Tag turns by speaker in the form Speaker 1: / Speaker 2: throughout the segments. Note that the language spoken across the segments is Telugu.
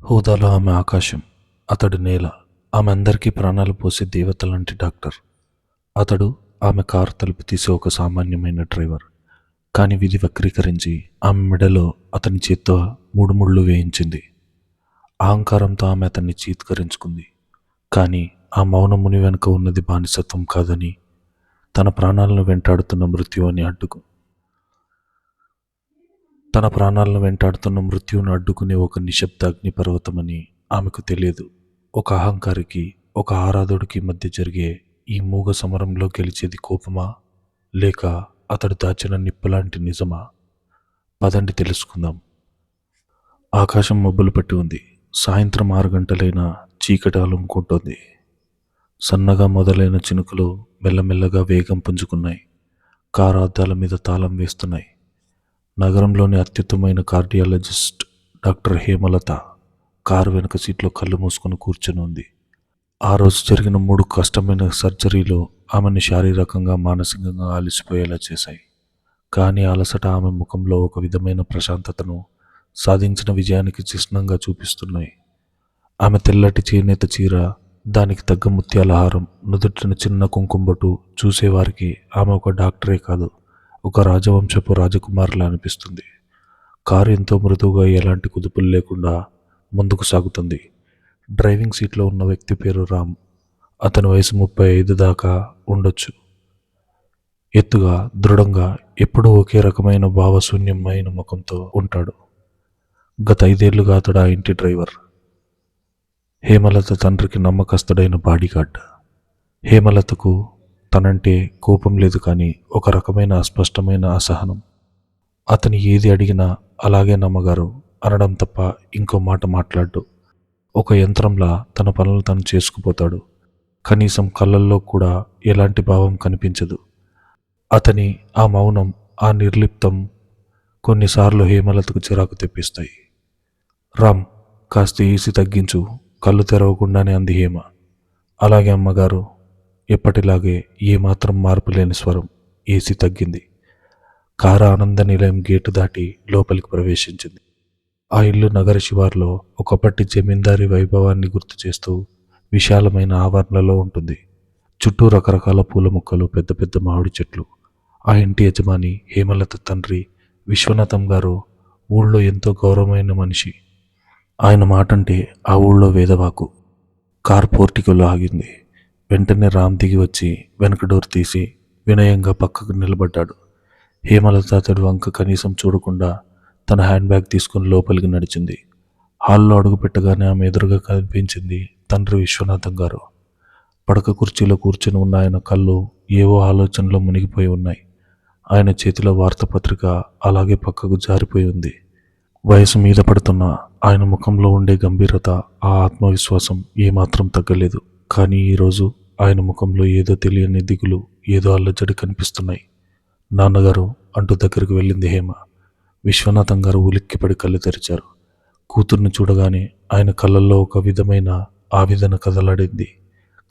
Speaker 1: హోదాలో ఆమె ఆకాశం, అతడు నేల. ఆమె అందరికీ ప్రాణాలు పోసే దేవత లాంటి డాక్టర్. అతడు ఆమె కారు తలుపు తీసే ఒక సామాన్యమైన డ్రైవర్. కానీ విధి వక్రీకరించి ఆమె మెడలో అతని చేత్తో 3 ముళ్ళు వేయించింది. అహంకారంతో ఆమె అతన్ని చీత్కరించుకుంది. కానీ ఆ మౌన ముని వెనుక ఉన్నది బానిసత్వం కాదని, తన ప్రాణాలను వెంటాడుతున్న మృత్యు అని తన ప్రాణాలను వెంటాడుతున్న మృత్యువును అడ్డుకునే ఒక నిశ్శబ్ద అగ్నిపర్వతమని ఆమెకు తెలియదు. ఒక అహంకారికి, ఒక ఆరాధుడికి మధ్య జరిగే ఈ మూగ సమరంలో గెలిచేది కోపమా, లేక అతడు దాచిన నిప్పులాంటి నిజమా? పదండి తెలుసుకుందాం. ఆకాశం మబ్బులు పట్టి ఉంది. సాయంత్రం 6 గంటలైనా చీకటి అలుముకుంటోంది. సన్నగా మొదలైన చినుకులు మెల్లమెల్లగా వేగం పుంజుకున్నాయి. కారు అద్దాల మీద తాళం వేస్తున్నాయి. నగరంలోని అత్యుత్తమైన కార్డియాలజిస్ట్ డాక్టర్ హేమలత కారు వెనుక సీట్లో కళ్ళు మూసుకొని కూర్చొని ఉంది. ఆ రోజు జరిగిన 3 కష్టమైన సర్జరీలు ఆమెను శారీరకంగా, మానసికంగా అలసిపోయేలా చేశాయి. కానీ అలసట ఆమె ముఖంలో ఒక విధమైన ప్రశాంతతను, సాధించిన విజయానికి చిహ్నంగా చూపిస్తున్నాయి. ఆమె తెల్లటి చేనేత చీర, దానికి తగ్గ ముత్యాల హారం, నుదుటిన చిన్న కుంకుమబొట్టు చూసేవారికి ఆమె ఒక డాక్టరే కాదు, ఒక రాజవంశపు రాజకుమారులా అనిపిస్తుంది. కారు ఎంతో మృదువుగా, ఎలాంటి కుదుపులు లేకుండా ముందుకు సాగుతుంది. డ్రైవింగ్ సీట్లో ఉన్న వ్యక్తి పేరు రామ్. అతని వయసు 35 దాకా ఉండొచ్చు. ఎత్తుగా, దృఢంగా, ఎప్పుడూ ఒకే రకమైన భావశూన్యమైన ముఖంతో ఉంటాడు. గత 5 ఏళ్లుగా అతడు ఆ ఇంటి డ్రైవర్. హేమలత తండ్రికి నమ్మకస్తుడైన బాడీగార్డ్. హేమలతకు తనంటే కోపం లేదు, కానీ ఒక రకమైన అస్పష్టమైన అసహనం. అతను ఏది అడిగినా అలాగే నమ్మగారు అనడం తప్ప ఇంకో మాట మాట్లాడ్డు. ఒక యంత్రంలా తన పనులు తను చేసుకుపోతాడు. కనీసం కళ్ళల్లో కూడా ఎలాంటి భావం కనిపించదు. అతని ఆ మౌనం, ఆ నిర్లిప్తం కొన్నిసార్లు హేమలతకు చిరాకు తెప్పిస్తాయి. రామ్, కాస్త ఏసీ తగ్గించు, కళ్ళు తెరవకుండానే అంది హేమ. అలాగే అమ్మగారు. ఎప్పటిలాగే ఏమాత్రం మార్పు లేని స్వరం. ఏసీ తగ్గింది. కారు ఆనంద నిలయం గేటు దాటి లోపలికి ప్రవేశించింది. ఆ ఇల్లు నగర శివార్లో ఒకప్పటి జమీందారీ వైభవాన్ని గుర్తు చేస్తూ విశాలమైన ఆవరణలో ఉంటుంది. చుట్టూ రకరకాల పూల మొక్కలు, పెద్ద పెద్ద మామిడి చెట్లు. ఆ ఇంటి యజమాని హేమలత తండ్రి విశ్వనాథం గారు ఊళ్ళో ఎంతో గౌరవమైన మనిషి. ఆయన మాటంటే ఆ ఊళ్ళో వేదవాకు. కారు పోర్టికోలో ఆగింది. వెంటనే రామ్ దిగి వచ్చి వెనక డోర్ తీసి వినయంగా పక్కకు నిలబడ్డాడు. హేమలత అతడి వంక కనీసం చూడకుండా తన హ్యాండ్ బ్యాగ్ తీసుకుని లోపలికి నడిచింది. హాల్లో అడుగు పెట్టగానే ఆమె ఎదురుగా కనిపించింది తండ్రి విశ్వనాథం గారు. పడక కుర్చీలో కూర్చొని ఉన్న ఆయన కళ్ళు ఏవో ఆలోచనలో మునిగిపోయి ఉన్నాయి. ఆయన చేతిలో వార్తాపత్రిక అలాగే పక్కకు జారిపోయి ఉంది. వయసు మీద పడుతున్న ఆయన ముఖంలో ఉండే గంభీరత, ఆ ఆత్మవిశ్వాసం ఏమాత్రం తగ్గలేదు. కానీ ఈరోజు ఆయన ముఖంలో ఏదో తెలియని దిగులు, ఏదో అల్లజడి కనిపిస్తున్నాయి. నాన్నగారు అంటూ దగ్గరికి వెళ్ళింది హేమ. విశ్వనాథం గారు ఉలిక్కిపడి కళ్ళు తెరిచారు. కూతుర్ని చూడగానే ఆయన కళ్ళల్లో ఒక విధమైన ఆవేదన కదలాడింది.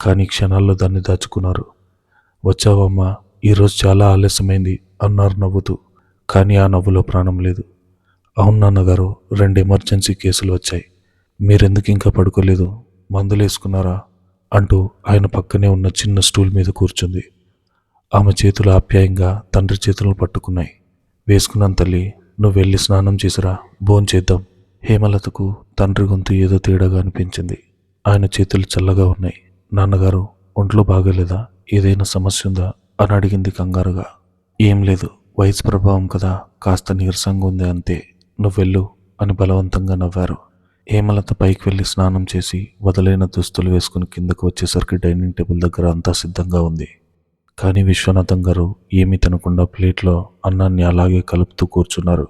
Speaker 1: కానీ క్షణాల్లో దాన్ని దాచుకున్నారు. వచ్చావమ్మా, ఈరోజు చాలా ఆలస్యమైంది అన్నారు నవ్వుతూ. కానీ ఆ నవ్వులో ప్రాణం లేదు. అవును నాన్నగారు, 2 ఎమర్జెన్సీ కేసులు వచ్చాయి. మీరెందుకు ఇంకా పడుకోలేదు? మందులు వేసుకున్నారా అంటూ ఆయన పక్కనే ఉన్న చిన్న స్టూల్ మీద కూర్చుంది. ఆమె చేతులు ఆప్యాయంగా తండ్రి చేతులను పట్టుకున్నాయి. వేసుకున్నాను తల్లి, నువ్వు వెళ్ళి స్నానం చేసిరా, భోంచేద్దాం. హేమలతకు తండ్రి గొంతు ఏదో తేడాగా అనిపించింది. ఆయన చేతులు చల్లగా ఉన్నాయి. నాన్నగారు, ఒంట్లో బాగలేదా? ఏదైనా సమస్య ఉందా అని అడిగింది కంగారుగా. ఏం లేదు, వయసు ప్రభావం కదా, కాస్త నీరసంగా ఉంది అంతే. నువ్వెళ్ళు అని బలవంతంగా నవ్వారు. హేమలత పైకి వెళ్ళి స్నానం చేసి వదలైన దుస్తులు వేసుకుని కిందకు వచ్చేసరికి డైనింగ్ టేబుల్ దగ్గర అంతా సిద్ధంగా ఉంది. కానీ విశ్వనాథం గారు ఏమీ తినకుండా ప్లేట్లో అన్నాన్ని అలాగే కలుపుతూ కూర్చున్నారు.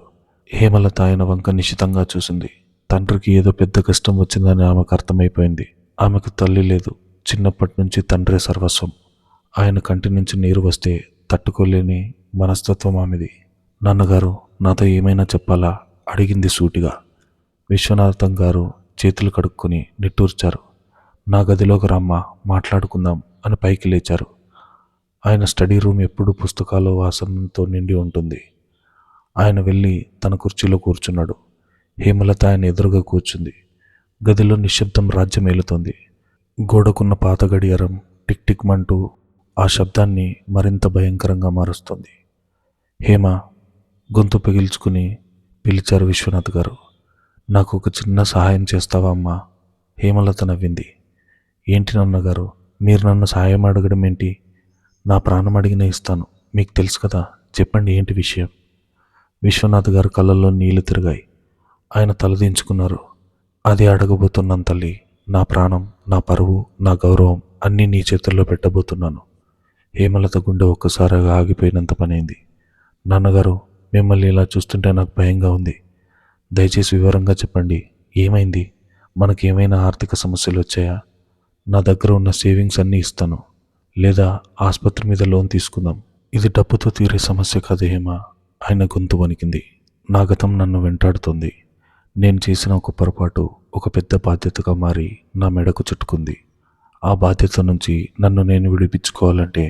Speaker 1: హేమలత ఆయన వంక నిశితంగా చూసింది. తండ్రికి ఏదో పెద్ద కష్టం వచ్చిందని ఆమెకు అర్థమైపోయింది. ఆమెకు తల్లి లేదు. చిన్నప్పటి నుంచి తండ్రే సర్వస్వం. ఆయన కంటి నుంచి నీరు వస్తే తట్టుకోలేని మనస్తత్వం ఆమెది. నాన్నగారు, నాతో ఏమైనా చెప్పాలా అడిగింది సూటిగా. విశ్వనాథం గారు చేతులు కడుక్కొని నిట్టూర్చారు. నా గదిలోకి రమ్మా, మాట్లాడుకుందాం అని పైకి లేచారు. ఆయన స్టడీ రూమ్ ఎప్పుడూ పుస్తకాల వాసనతో నిండి ఉంటుంది. ఆయన వెళ్ళి తన కుర్చీలో కూర్చున్నాడు. హేమలత ఆయన ఎదురుగా కూర్చుంది. గదిలో నిశ్శబ్దం రాజ్యమేలుతోంది. గోడకున్న పాత గడియారం టిక్ టిక్ మంటూ ఆ శబ్దాన్ని మరింత భయంకరంగా మారుస్తుంది. హేమ గొంతు పిగిల్చుకుని పిలిచారు విశ్వనాథ్ గారు. నాకు ఒక చిన్న సహాయం చేస్తావా అమ్మా? హేమలత నవ్వింది. ఏంటి నాన్నగారు, మీరు నన్ను సహాయం అడగడం ఏంటి? నా ప్రాణం అడిగినా ఇస్తాను. మీకు తెలుసు కదా, చెప్పండి ఏంటి విషయం? విశ్వనాథ్ గారు కళ్ళల్లో నీళ్లు తిరిగాయి. ఆయన తలదించుకున్నారు. అది అడగబోతున్నాను తల్లి. నా ప్రాణం, నా పరువు, నా గౌరవం అన్నీ నీ చేతుల్లో పెట్టబోతున్నాను. హేమలత గుండె ఒక్కసారిగా ఆగిపోయినంత పనైంది. నాన్నగారు, మిమ్మల్ని ఇలా చూస్తుంటే నాకు భయంగా ఉంది. దయచేసి వివరంగా చెప్పండి. ఏమైంది? మనకేమైనా ఆర్థిక సమస్యలు వచ్చాయా? నా దగ్గర ఉన్న సేవింగ్స్ అన్నీ ఇస్తాను, లేదా ఆసుపత్రి మీద లోన్ తీసుకుందాం. ఇది డబ్బుతో తీరే సమస్య కాదు హేమ. ఆయన గొంతు వణికింది. నా గతం నన్ను వెంటాడుతోంది. నేను చేసిన ఒక పొరపాటు ఒక పెద్ద బాధ్యతగా మారి నా మెడకు చుట్టుకుంది. ఆ బాధ్యత నుంచి నన్ను నేను విడిపించుకోవాలంటే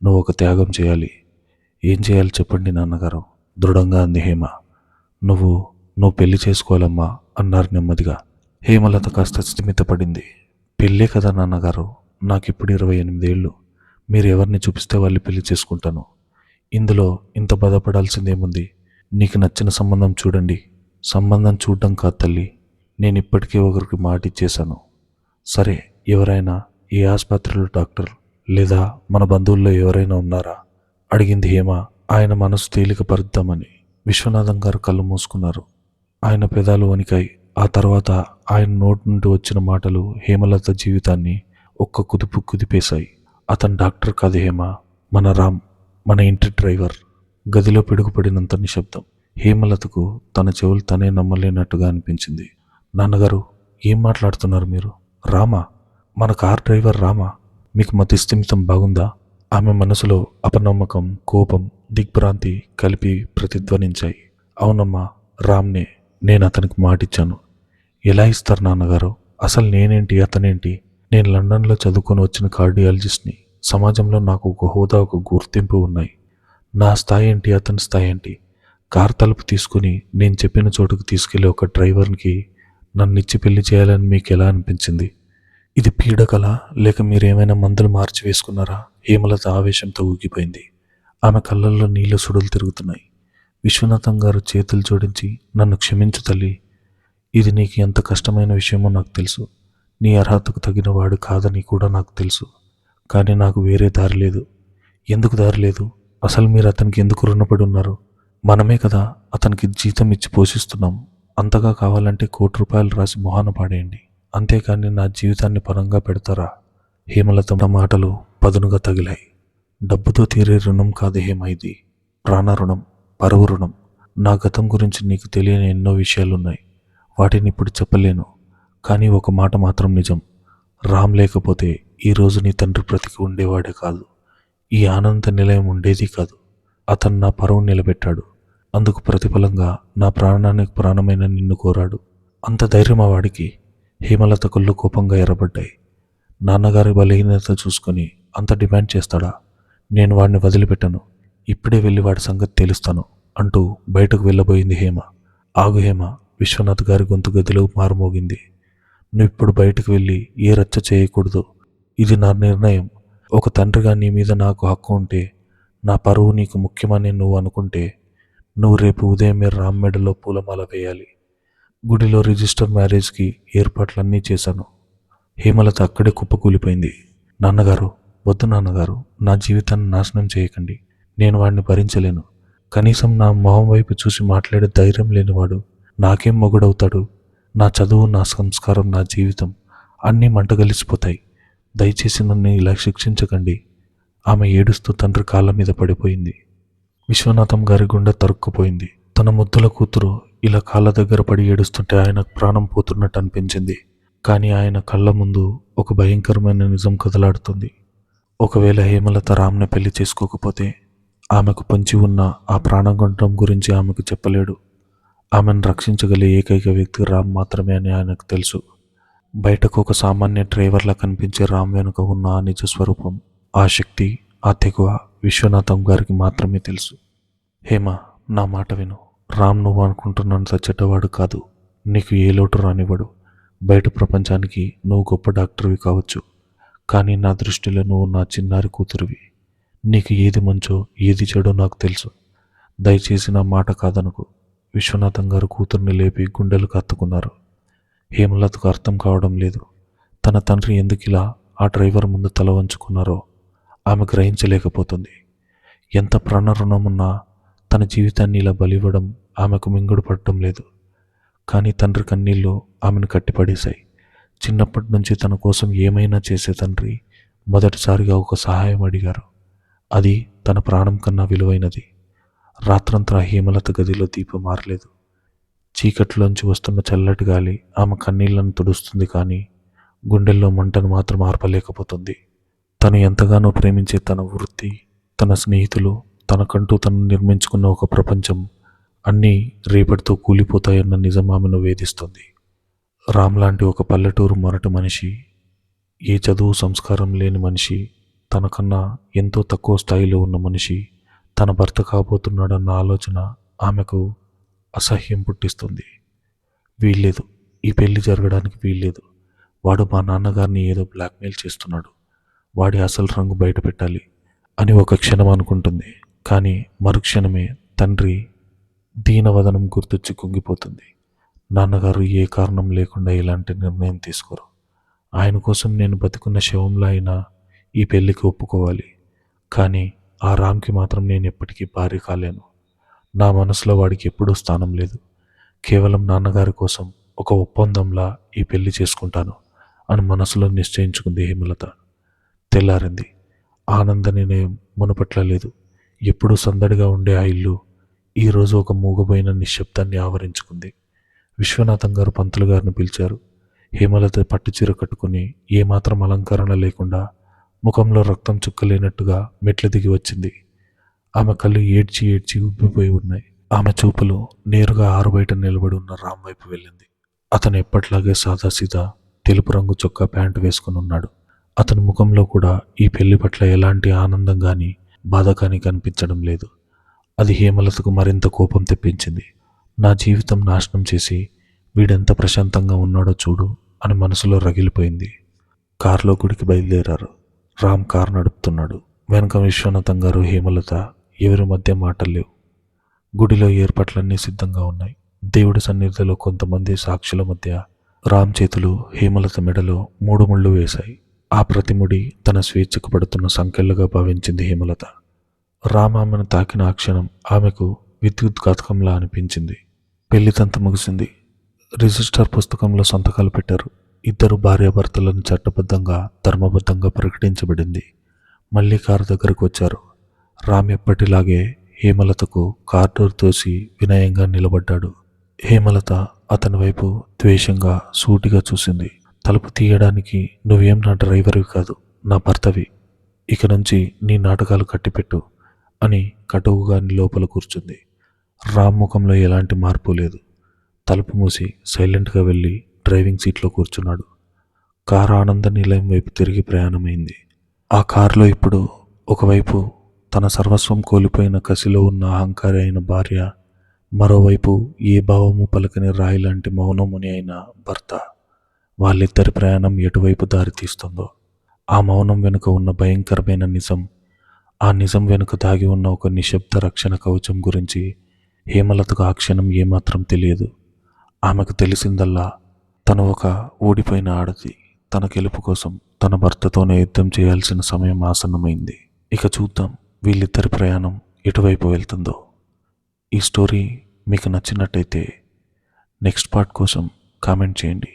Speaker 1: నువ్వు ఒక త్యాగం చేయాలి. ఏం చేయాలి చెప్పండి నాన్నగారు? దృఢంగా అంది హేమ. నువ్వు పెళ్లి చేసుకోవాలమ్మా అన్నారు నెమ్మదిగా. హేమలత కాస్త స్థిమితపడింది. పెళ్ళే కదా నాన్నగారు, నాకిప్పుడు 28 ఏళ్ళు. మీరు ఎవరిని చూపిస్తే వాళ్ళు పెళ్లి చేసుకుంటాను. ఇందులో ఇంత బాధపడాల్సిందేముంది? నీకు నచ్చిన సంబంధం చూడండి. సంబంధం చూడడం కాదు తల్లి, నేను ఇప్పటికే ఒకరికి మాట ఇచ్చేశాను. సరే, ఎవరైనా? ఏ ఆసుపత్రిలో డాక్టర్ లేదా మన బంధువుల్లో ఎవరైనా ఉన్నారా? అడిగింది హేమ ఆయన మనసు తేలిక పరుద్దామని. విశ్వనాథం గారు కళ్ళు మూసుకున్నారు. ఆయన పెదాలు వణికాయి. ఆ తర్వాత ఆయన నోటి నుండి వచ్చిన మాటలు హేమలత జీవితాన్ని ఒక్క కుదుపు కుదిపేశాయి. అతను డాక్టర్ కాదు హేమ, మన రామ్, మన ఇంటి డ్రైవర్. గదిలో పిడుగుపడినంత నిశ్శబ్దం. హేమలతకు తన చెవులు తనే నమ్మలేనట్టుగా అనిపించింది. నాన్నగారు, ఏం మాట్లాడుతున్నారు మీరు? రామా? మన కార్ డ్రైవర్ రామా? మీకు మతిస్థిమితం బాగుందా? ఆమె మనసులో అపనమ్మకం, కోపం, దిగ్భ్రాంతి కలిపి ప్రతిధ్వనించాయి. అవునమ్మా, రామ్నే. నేను అతనికి మాటిచ్చాను. ఎలా ఇస్తారు నాన్నగారు? అసలు నేనేంటి, అతనేంటి? నేను లండన్లో చదువుకొని వచ్చిన కార్డియాలజిస్ట్ని. సమాజంలో నాకు ఒక హోదా, ఒక గుర్తింపు ఉన్నాయి. నా స్థాయి ఏంటి, అతని స్థాయి ఏంటి? కార్ తలుపు తీసుకుని నేను చెప్పిన చోటుకు తీసుకెళ్లి ఒక డ్రైవర్కి నన్నిచ్చి పెళ్లి చేయాలని మీకు ఎలా అనిపించింది? ఇది పీడకల, లేక మీరేమైనా మందులు మార్చి వేసుకున్నారా? హేమలత ఆవేశంతో ఊగిపోయింది. ఆమె కళ్ళల్లో నీళ్ల సుడులు తిరుగుతున్నాయి. విశ్వనాథం గారు చేతులు జోడించి, నన్ను క్షమించు తల్లి. ఇది నీకు ఎంత కష్టమైన విషయమో నాకు తెలుసు. నీ అర్హతకు తగిన వాడు కాదని కూడా నాకు తెలుసు. కానీ నాకు వేరే దారి లేదు. ఎందుకు దారి లేదు? అసలు మీరు అతనికి ఎందుకు రుణపడి ఉన్నారు? మనమే కదా అతనికి జీతం ఇచ్చి పోషిస్తున్నాం. అంతగా కావాలంటే ₹1,00,00,000 రాసి మొహాన పాడేయండి. అంతేకాని నా జీవితాన్ని పరంగా పెడతారా? హేమలత మాటలు పదునుగా తగిలాయి. డబ్బుతో తీరే రుణం కాదు హేమ ఇది. ప్రాణ రుణం, పరువు రుణం. నా గతం గురించి నీకు తెలియని ఎన్నో విషయాలున్నాయి. వాటిని ఇప్పుడు చెప్పలేను. కానీ ఒక మాట మాత్రం నిజం. రామ్ లేకపోతే ఈరోజు నీ తండ్రి బ్రతికి ఉండేవాడే కాదు. ఈ ఆనంద నిలయం ఉండేది కాదు. అతను నా పరువు నిలబెట్టాడు. అందుకు ప్రతిఫలంగా నా ప్రాణానికి ప్రాణమైన నిన్ను కోరాడు. అంత ధైర్యం ఆ వాడికి. హేమలత కళ్ళు కోపంగా ఎర్రబడ్డాయి. నాన్నగారి బలహీనత చూసుకొని అంత డిమాండ్ చేస్తాడా? నేను వాడిని వదిలిపెట్టను. ఇప్పుడే వెళ్ళి వాడి సంగతి తెలుస్తాను అంటూ బయటకు వెళ్ళబోయింది హేమ. ఆగు హేమ. విశ్వనాథ్ గారి గొంతు గదిలో మారుమోగింది. నువ్వు ఇప్పుడు బయటకు వెళ్ళి ఏ రచ్చ చేయకూడదు. ఇది నా నిర్ణయం. ఒక తండ్రిగా నీ మీద నాకు హక్కు ఉంటే, నా పరువు నీకు ముఖ్యమని నువ్వు అనుకుంటే, నువ్వు రేపు ఉదయమే రామ్ మెడలో పూలమాల వేయాలి. గుడిలో రిజిస్టర్ మ్యారేజ్కి ఏర్పాట్లన్నీ చేశాను. హేమలత అక్కడే కుప్పకూలిపోయింది. నాన్నగారు, వద్దు నాన్నగారు, నా జీవితాన్ని నాశనం చేయకండి. నేను వాడిని భరించలేను. కనీసం నా మొహం వైపు చూసి మాట్లాడే ధైర్యం లేనివాడు నాకేం మొగుడవుతాడు? నా చదువు, నా సంస్కారం, నా జీవితం అన్నీ మంటగలిసిపోతాయి. దయచేసి నన్ను ఇలా శిక్షించకండి. ఆమె ఏడుస్తూ తండ్రి కాళ్ళ మీద పడిపోయింది. విశ్వనాథం గారి గుండె తరుక్కుపోయింది. తన ముద్దుల కూతురు ఇలా కాళ్ళ దగ్గర పడి ఏడుస్తుంటే ఆయనకు ప్రాణం పోతున్నట్టు అనిపించింది. కానీ ఆయన కళ్ళ ముందు ఒక భయంకరమైన నిజం కదలాడుతుంది. ఒకవేళ హేమలత రామ్ని పెళ్లి చేసుకోకపోతే ఆమెకు పొంచి ఉన్న ఆ ప్రాణగండం గురించి ఆమెకు చెప్పలేడు. ఆమెను రక్షించగలిగే ఏకైక వ్యక్తి రామ్ మాత్రమే అని ఆయనకు తెలుసు. బయటకు ఒక సామాన్య డ్రైవర్లా కనిపించే రామ్ వెనుక ఉన్న ఆ నిజ స్వరూపం, ఆ శక్తి, ఆ తెగువ విశ్వనాథం గారికి మాత్రమే తెలుసు. హేమ, నా మాట విను. రామ్ నువ్వు అనుకుంటున్నంత చెడ్డవాడు కాదు. నీకు ఏ లోటు రానివ్వడు. బయట ప్రపంచానికి నువ్వు గొప్ప డాక్టర్వి కావచ్చు, కానీ నా దృష్టిలో నువ్వు నా చిన్నారి కూతురివి. నీకు ఏది మంచో ఏది చెడో నాకు తెలుసు. దయచేసి నా మాట కాదనుకు. విశ్వనాథం గారు కూతుర్ని లేపి గుండెలకు హత్తుకున్నారు. హేమలతకు అర్థం కావడం లేదు. తన తండ్రి ఎందుకిలా ఆ డ్రైవర్ ముందు తల వంచుకున్నారో ఆమె గ్రహించలేకపోతుంది. ఎంత ప్రాణరుణమున్నా తన జీవితాన్ని ఇలా బలివ్వడం ఆమెకు మింగుడు పడటం లేదు. కానీ తండ్రి కన్నీళ్ళు ఆమెను కట్టిపడేశాయి. చిన్నప్పటి నుంచి తన కోసం ఏమైనా చేసే తండ్రి మొదటిసారిగా ఒక సహాయం అడిగారు. అది తన ప్రాణం కన్నా విలువైనది. రాత్రంతా హేమలత గదిలో దీపం మారలేదు. చీకట్లోంచి వస్తున్న చల్లటి గాలి ఆమె కన్నీళ్లను తుడుస్తుంది, కానీ గుండెల్లో మంటను మాత్రం ఆర్పలేకపోతుంది. తను ఎంతగానో ప్రేమించే తన వృత్తి, తన స్నేహితులు, తనకంటూ తను నిర్మించుకున్న ఒక ప్రపంచం అన్నీ రేపటితో కూలిపోతాయన్న నిజం ఆమెను వేధిస్తుంది. రామ్ లాంటి ఒక పల్లెటూరు మొరటి మనిషి, ఏ చదువు సంస్కారం లేని మనిషి, తనకన్నా ఎంతో తక్కువ స్థాయిలో ఉన్న మనిషి తన భర్త కాబోతున్నాడన్న ఆలోచన ఆమెకు అసహ్యం పుట్టిస్తుంది. వీల్లేదు, ఈ పెళ్లి జరగడానికి వీల్లేదు. వాడు మా నాన్నగారిని ఏదో బ్లాక్మెయిల్ చేస్తున్నాడు. వాడి అసలు రంగు బయట పెట్టాలి అని ఒక క్షణం అనుకుంటుంది. కానీ మరుక్షణమే తండ్రి దీనవదనం గుర్తొచ్చి కుంగిపోతుంది. నాన్నగారు ఏ కారణం లేకుండా ఇలాంటి నిర్ణయం తీసుకోరు. ఆయన కోసం నేను బతికున్న శవంలా అయినా ఈ పెళ్లికి ఒప్పుకోవాలి. కానీ ఆ రామ్కి మాత్రం నేను ఎప్పటికీ భార్య కాలేను. నా మనసులో వాడికి ఎప్పుడూ స్థానం లేదు. కేవలం నాన్నగారి కోసం ఒక ఒప్పందంలా ఈ పెళ్లి చేసుకుంటాను అని మనసులో నిశ్చయించుకుంది హేమలత. తెల్లారింది. ఆనందని మునుపట్ల లేదు. ఎప్పుడూ సందడిగా ఉండే ఆ ఇల్లు ఈరోజు ఒక మూగబోయిన నిశ్శబ్దాన్ని ఆవరించుకుంది. విశ్వనాథం గారు పంతులు గారిని పిలిచారు. హేమలత పట్టుచీర కట్టుకుని ఏమాత్రం అలంకరణ లేకుండా, ముఖంలో రక్తం చుక్కలేనట్టుగా మెట్లు దిగి వచ్చింది. ఆమె కళ్ళు ఏడ్చి ఏడ్చి ఉబ్బిపోయి ఉన్నాయి. ఆమె చూపులు నేరుగా ఆరుబయట నిలబడి ఉన్న రామ్ వైపు వెళ్ళింది. అతను ఎప్పట్లాగే సాదాసీదా తెలుపు రంగు చొక్కా ప్యాంటు వేసుకుని ఉన్నాడు. అతని ముఖంలో కూడా ఈ పెళ్లి పట్ల ఎలాంటి ఆనందం కానీ బాధ కానీ కనిపించడం లేదు. అది హేమలతకు మరింత కోపం తెప్పించింది. నా జీవితం నాశనం చేసి వీడెంత ప్రశాంతంగా ఉన్నాడో చూడు అని మనసులో రగిలిపోయింది. కారులో గుడికి బయలుదేరారు. రామ్ కారు నడుపుతున్నాడు. వెనక విశ్వనాథం గారు, హేమలత. ఎవరి మధ్య మాటలు లేవు. గుడిలో ఏర్పాట్లన్నీ సిద్ధంగా ఉన్నాయి. దేవుడి సన్నిధిలో కొంతమంది సాక్షుల మధ్య రామ్ చేతులు హేమలత మెడలో 3 ముళ్ళు వేశాయి. ఆ ప్రతిముడి తన స్వేచ్ఛకు పడుతున్న సంకెళ్ళుగా భావించింది హేమలత. రామ్ ఆమెను తాకిన ఆ క్షణం ఆమెకు విద్యుద్ఘాతకంలా అనిపించింది. పెళ్లితంత ముగిసింది. రిజిస్టర్ పుస్తకంలో సంతకాలు పెట్టారు. ఇద్దరు భార్యాభర్తలను చట్టబద్ధంగా ధర్మబద్ధంగా ప్రకటించబడింది. మళ్ళీ కారు దగ్గరకు వచ్చారు. రామ్ ఎప్పటిలాగే హేమలతకు కార్ డోర్ తోసి వినయంగా నిలబడ్డాడు. హేమలత అతని వైపు ద్వేషంగా సూటిగా చూసింది. తలుపు తీయడానికి నువ్వేం నా డ్రైవర్వి కాదు, నా భర్తవి. ఇక నుంచి నీ నాటకాలు కట్టిపెట్టు అని కటువుగా లోపల కూర్చుంది. రామ్ ముఖంలో ఎలాంటి మార్పు లేదు. తలుపు మూసి సైలెంట్గా వెళ్ళి డ్రైవింగ్ సీట్లో కూర్చున్నాడు. కారు ఆనంద నిలయం వైపు తిరిగి ప్రయాణమైంది. ఆ కారులో ఇప్పుడు ఒకవైపు తన సర్వస్వం కోల్పోయిన కసిలో ఉన్న అహంకారి అయిన భార్య, మరోవైపు ఏ భావము పలకని రాయి లాంటి మౌనముని అయిన భర్త. వాళ్ళిద్దరి ప్రయాణం ఎటువైపు దారి తీస్తుందో, ఆ మౌనం వెనుక ఉన్న భయంకరమైన నిజం, ఆ నిజం వెనుక దాగి ఉన్న ఒక నిశ్శబ్ద రక్షణ కవచం గురించి హేమలతకు ఆ క్షణం ఏమాత్రం తెలియదు. ఆమెకు తెలిసిందల్లా తను ఒక ఓడిపోయిన ఆడది. తన గెలుపు కోసం తన భర్తతోనే యుద్ధం చేయాల్సిన సమయం ఆసన్నమైంది. ఇక చూద్దాం వీళ్ళిద్దరి ప్రయాణం ఎటువైపు వెళ్తుందో. ఈ స్టోరీ మీకు నచ్చినట్టయితే నెక్స్ట్ పార్ట్ కోసం కామెంట్ చేయండి.